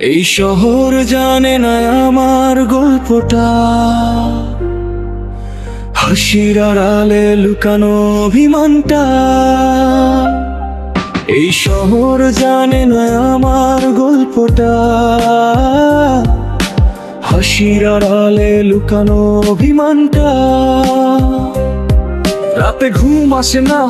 এই শহর জানে না আমার গল্পটা, হাসির আড়ালে লুকানো অভিমানটা। এই শহর জানে না আমার গল্পটা, হাসির আড়ালে লুকানো অভিমানটা। রাতে ঘুম আসে না,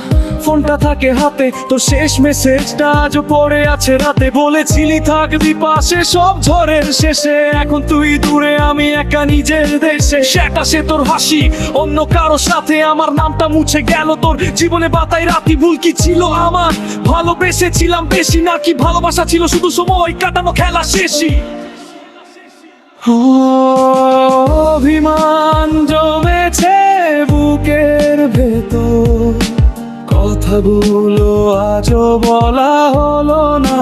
ফোনটা থাকে হাতে, তোর শেষ মেসেজটা আজও পড়ে আছে রাতে। বলেছিলি থাকবি পাশে সব ঝড়ের শেষে, এখন তুই দূরে আমি একা নিজের দেশে। সেটা সে তোর হাসি অন্য কারো সাথে, আমার নামটা মুছে গেল তোর জীবনে বাতাই রাতি। ভুল কি ছিল আমার? ভালোবেসেছিলাম বেশি, নাকি ভালোবাসা ছিল শুধু সময় কাটানো খেলা শেষই? অভিমান জমেছে বুকের ভেতর, কথাগুলো আজও বলা হলো না।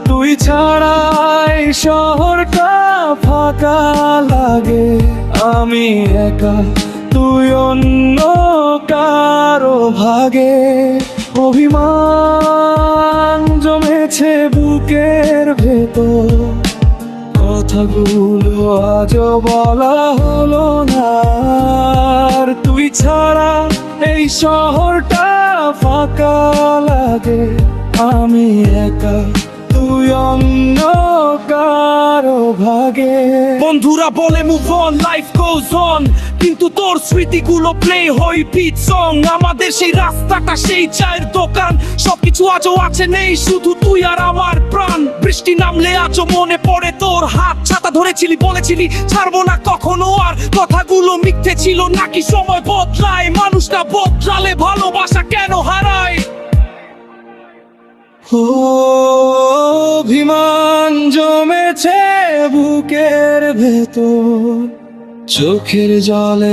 তুই ছাড়াই শহরটা ফাঁকা লাগে, আমি একা তুই অন্য কারো ভাগে। অভিমান জমেছে বুকের ভেতর, কথাগুলো আজও বলা হলো না। তুই ছাড়া এই শহরটা ফাঁকা লাগে, আমি একা তুই অন্য কারো ভাগে। বন্ধুরা বলে move on, life goes on, কিন্তু তোর স্মৃতিগুলো প্লে হই বিট সং। আমাদের সেই রাস্তাটা, সেই চায়ের দোকান, সবকিছু আজও আছে নেই, শুধু তুই আর আমার প্রাণ। বৃষ্টি নামলে আজও মনে পড়ে তোর হাত, ছাতা ধরেছিলি বলেছিলি ছাড়বো না কখনো আর। কথাগুলো মিথ্যে ছিল নাকি সময় বদলায়? মানুষটা বদলালে ভালোবাসা কেন হারায়? অভিমান জমেছে বুকের ভেতর, চোখের জলে